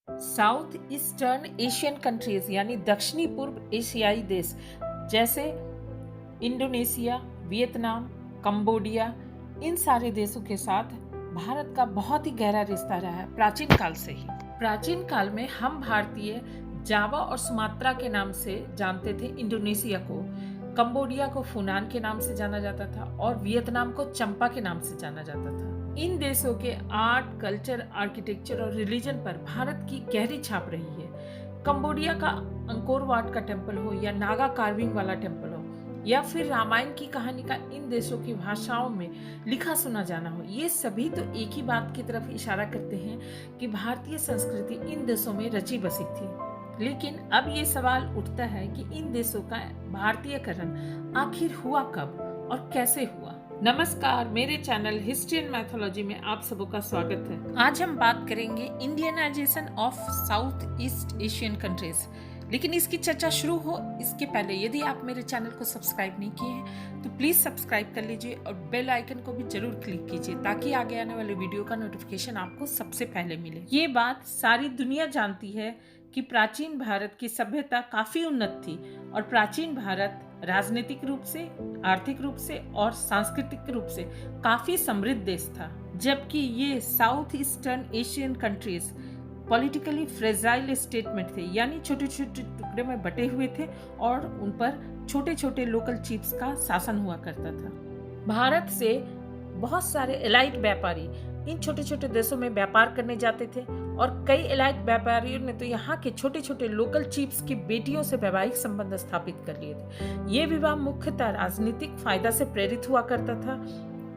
South eastern Asian countries यानी दक्षिणी पूर्व एशियाई देश जैसे इंडोनेशिया, वियतनाम, कंबोडिया, इन सारे देशों के साथ भारत का बहुत ही गहरा रिश्ता रहा है प्राचीन काल से ही। प्राचीन काल में हम भारतीय जावा और सुमात्रा के नाम से जानते थे इंडोनेशिया को, कंबोडिया को फुनान के नाम से जाना जाता था और वियतनाम को चंपा के नाम से जाना जाता था। इन देशों के आर्ट, कल्चर, आर्किटेक्चर और रिलीजन पर भारत की गहरी छाप रही है। कंबोडिया का अंकोर वाट का टेम्पल हो या नागा कार्विंग वाला टेम्पल हो या फिर रामायण की कहानी का इन देशों की भाषाओं में लिखा सुना जाना हो, ये सभी तो एक ही बात की तरफ इशारा करते हैं कि भारतीय संस्कृति इन देशों में रची बसी थी। लेकिन अब ये सवाल उठता है कि इन देशों का भारतीयकरण आखिर हुआ कब और कैसे हुआ। नमस्कार, मेरे चैनल हिस्ट्री एंड मैथोलॉजी में आप सबों का स्वागत है। आज हम बात करेंगे Indianisation of south East Asian countries. लेकिन इसकी चर्चा शुरू हो इसके पहले यदि आप मेरे चैनल को सब्सक्राइब नहीं किए हैं तो प्लीज सब्सक्राइब कर लीजिए और बेल आइकन को भी जरूर क्लिक कीजिए ताकि आगे आने वाले वीडियो का नोटिफिकेशन आपको सबसे पहले मिले। ये बात सारी दुनिया जानती है कि प्राचीन भारत की सभ्यता काफी उन्नत थी और प्राचीन भारत राजनीतिक रूप से, आर्थिक रूप से और सांस्कृतिक रूप से काफी समृद्ध देश था, जबकि ये south eastern Asian countries politically fragile state में थे, यानी छोटे छोटे टुकड़े में बटे हुए थे और उन पर छोटे छोटे लोकल चीफ्स का शासन हुआ करता था। भारत से बहुत सारे एलाइट व्यापारी इन छोटे छोटे देशों में व्यापार करने जाते थे और कई एलाइट व्यापारियों ने तो यहाँ के छोटे छोटे लोकल चीफ्स की बेटियों से वैवाहिक संबंध स्थापित कर लिए थे। ये विवाह मुख्यतः राजनीतिक फायदा से प्रेरित हुआ करता था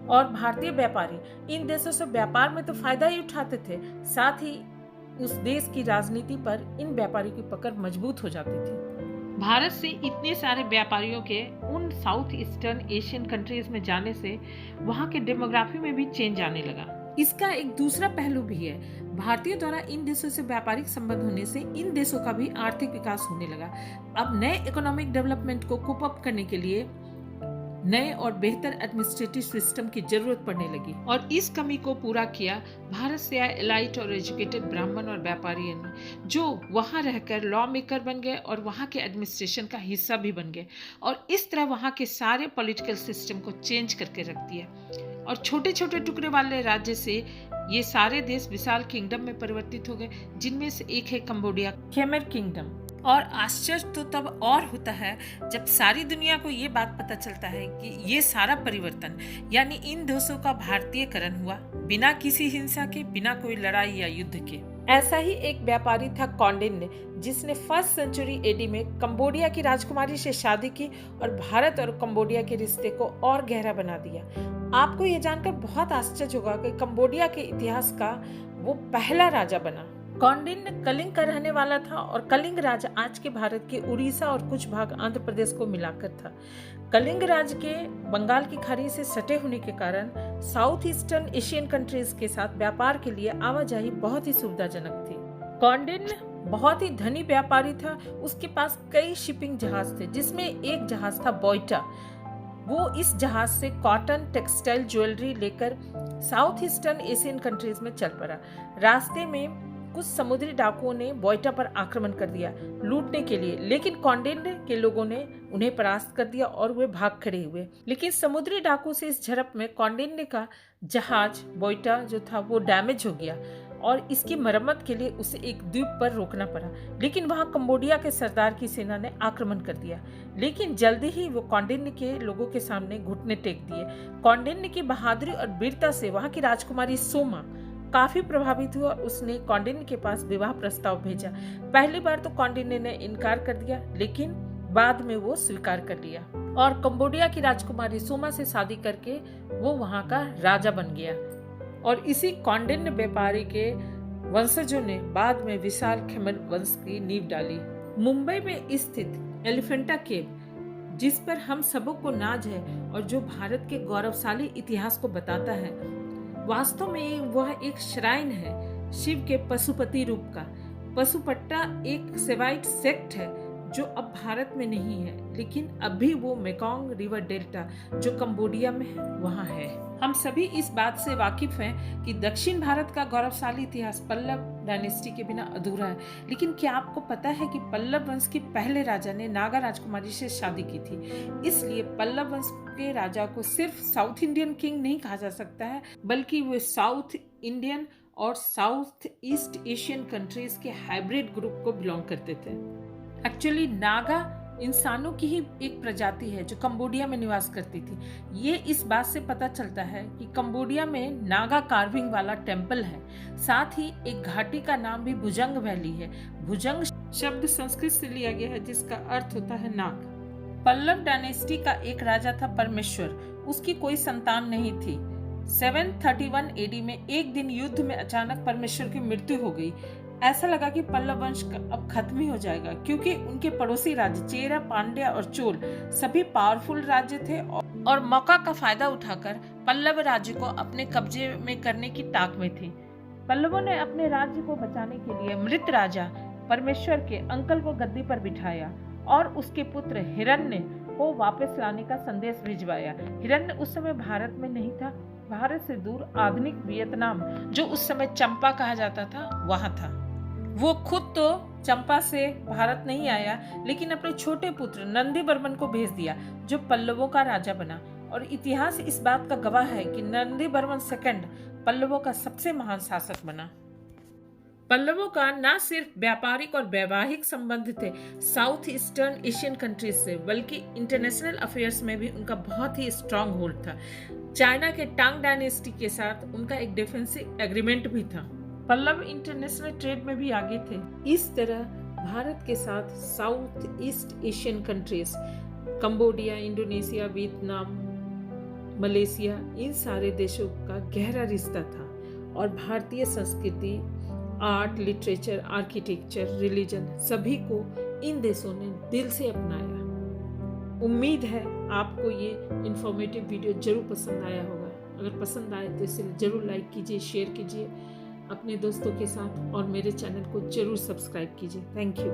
और भारतीय व्यापारी इन देशों से व्यापार में तो फायदा ही उठाते थे, साथ ही उस देश की राजनीति पर इन व्यापारियों की पकड़ मजबूत हो जाती थी। भारत से इतने सारे व्यापारियों के उन साउथ ईस्टर्न एशियन कंट्रीज में जाने से वहाँ के डेमोग्राफी में भी चेंज आने लगा। इसका एक दूसरा पहलू भी है, भारतीयों द्वारा इन देशों से व्यापारिक संबंध होने से इन देशों का भी आर्थिक विकास होने लगा। अब नए इकोनॉमिक डेवलपमेंट को कोप अप करने के लिए नए और बेहतर एडमिनिस्ट्रेटिव सिस्टम की जरूरत पड़ने लगी और इस कमी को पूरा किया भारत से आए एलाइट और एजुकेटेड ब्राह्मण और व्यापारी ने, जो वहां रहकर लॉ मेकर बन गए और वहां के एडमिनिस्ट्रेशन का हिस्सा भी बन गए और इस तरह वहां के सारे पॉलिटिकल सिस्टम को चेंज करके रख दिया और छोटे छोटे टुकड़े वाले राज्य से ये सारे देश विशाल किंगडम में परिवर्तित हो गए, जिनमें से एक है कंबोडिया, खेमर किंगडम। और आश्चर्य तो तब और होता है जब सारी दुनिया को ये बात पता चलता है कि ये सारा परिवर्तन यानी इन देशों का भारतीयकरण हुआ बिना किसी हिंसा के, बिना कोई लड़ाई या युद्ध के। ऐसा ही एक व्यापारी था कौंडिन्य, जिसने फर्स्ट सेंचुरी एडी में कंबोडिया की राजकुमारी से शादी की और भारत और कंबोडिया के रिश्ते को और गहरा बना दिया। आपको ये जानकर बहुत आश्चर्य होगा कि कंबोडिया के इतिहास का वो पहला राजा बना। कौंडिन्य कलिंग का रहने वाला था और कलिंग राज आज के भारत के उड़ीसा और कुछ भाग आंध्र प्रदेश को मिलाकर था। कलिंग राज के बंगाल की खाड़ी से सटे होने के कारण साउथ ईस्टर्न एशियन कंट्रीज के साथ व्यापार के लिए आवाजाही बहुत ही सुविधाजनक थी। कौंडिन्य बहुत ही धनी व्यापारी था, उसके पास कई शिपिंग जहाज थे, जिसमें एक जहाज था बोइटा। वो इस जहाज से कॉटन, टेक्सटाइल, ज्वेलरी लेकर साउथ ईस्टर्न एशियन कंट्रीज में चल पड़ा। रास्ते में कुछ समुद्री डाकुओं ने बोइटा पर आक्रमण कर दिया लूटने के लिए, लेकिन कौंडिन्य के लोगों ने उन्हें परास्त कर दिया और वे भाग खड़े हुए। लेकिन समुद्री डाकू से इस झड़प में कौंडिन्य का जहाज बोइटा जो था वो डैमेज हो गया और इसकी मरम्मत के लिए उसे एक द्वीप पर रोकना पड़ा। लेकिन वहां कंबोडिया के सरदार की सेना ने आक्रमण कर दिया, लेकिन जल्दी ही वो कौंडिन्य के लोगों के सामने घुटने टेक दिए। कौंडिन्य की बहादुरी और वीरता से वहां की राजकुमारी सोमा काफी प्रभावित हुआ और उसने कौंडिन्य के पास विवाह प्रस्ताव भेजा। पहली बार तो कौंडिन्य ने इनकार कर दिया, लेकिन बाद में वो स्वीकार कर लिया और कंबोडिया की राजकुमारी सोमा से शादी करके वो वहां का राजा बन गया। और इसी कौंडिन्य व्यापारी के वंशजों ने बाद में विशाल खेमर वंश की नींव डाली। मुंबई में स्थित एलिफेंटा केव, जिस पर हम सबों को नाज है और जो भारत के गौरवशाली इतिहास को बताता है, वास्तव में वह एक श्राइन है शिव के पशुपति रूप का। पशुपट्टा एक सेवाइट सेक्ट है जो अब भारत में नहीं है, लेकिन अभी वो मेकोंग रिवर डेल्टा जो कंबोडिया में है वहाँ है। हम सभी इस बात से वाकिफ हैं कि दक्षिण भारत का गौरवशाली इतिहास पल्लव डायनेस्टी के बिना अधूरा है। लेकिन क्या आपको पता है कि पल्लव वंश के पहले राजा ने नागा राजकुमारी से शादी की थी? इसलिए पल्लव वंश के राजा को सिर्फ साउथ इंडियन किंग नहीं कहा जा सकता है, बल्कि वे साउथ इंडियन और साउथ ईस्ट एशियन कंट्रीज के हाइब्रिड ग्रुप को बिलोंग करते थे। एक्चुअली नागा इंसानों की ही एक प्रजाति है जो कंबोडिया में निवास करती थी। ये इस बात से पता चलता है कि कंबोडिया में नागा कार्विंग वाला टेम्पल है। साथ ही एक घाटी का नाम भी भुजंग वैली है। भुजंग शब्द संस्कृत से लिया गया है जिसका अर्थ होता है नाग। पल्लव डायनेस्टी का एक राजा था परमेश्वर, उसकी कोई संतान नहीं थी। 731 एडी में एक दिन युद्ध में अचानक परमेश्वर की मृत्यु हो गई। ऐसा लगा कि पल्लव वंश अब खत्म ही हो जाएगा, क्योंकि उनके पड़ोसी राज्य चेरा, पांड्या और चोल सभी पावरफुल राज्य थे और मौका का फायदा उठाकर पल्लव राज्य को अपने कब्जे में करने की ताक में थे। पल्लवों ने अपने राज्य को बचाने के लिए मृत राजा परमेश्वर के अंकल को गद्दी पर बिठाया और उसके पुत्र हिरण्य को वापस लाने का संदेश भिजवाया। हिरण्य उस समय भारत में नहीं था, भारत से दूर आधुनिक वियतनाम, जो उस समय चंपा कहा जाता था, वहां था। वो खुद तो चंपा से भारत नहीं आया, लेकिन अपने छोटे पुत्र नंदीवर्मन को भेज दिया, जो पल्लवों का राजा बना। और इतिहास इस बात का गवाह है कि नंदीवर्मन सेकंड पल्लवों का सबसे महान शासक बना। पल्लवों का न सिर्फ व्यापारिक और वैवाहिक संबंध थे साउथ ईस्टर्न एशियन कंट्रीज से, बल्कि इंटरनेशनल अफेयर्स में भी उनका बहुत ही स्ट्रांग होल्ड था। चाइना के टांग डायनेस्टी के साथ उनका एक डिफेंसिव एग्रीमेंट भी था। पल्लव इंटरनेशनल ट्रेड में भी आगे थे। इस तरह भारत के साथ South East Asian countries, Cambodia, Indonesia, Vietnam, Malaysia, इन सारे देशों का गहरा रिश्ता था और भारतीय संस्कृति, आर्ट, लिटरेचर, आर्किटेक्चर, रिलीजन सभी को इन देशों ने दिल से अपनाया। उम्मीद है आपको ये इंफॉर्मेटिव वीडियो जरूर पसंद आया होगा। अगर पसंद आए तो इसे जरूर लाइक कीजिए, शेयर कीजिए अपने दोस्तों के साथ और मेरे चैनल को जरूर सब्सक्राइब कीजिए। Thank you.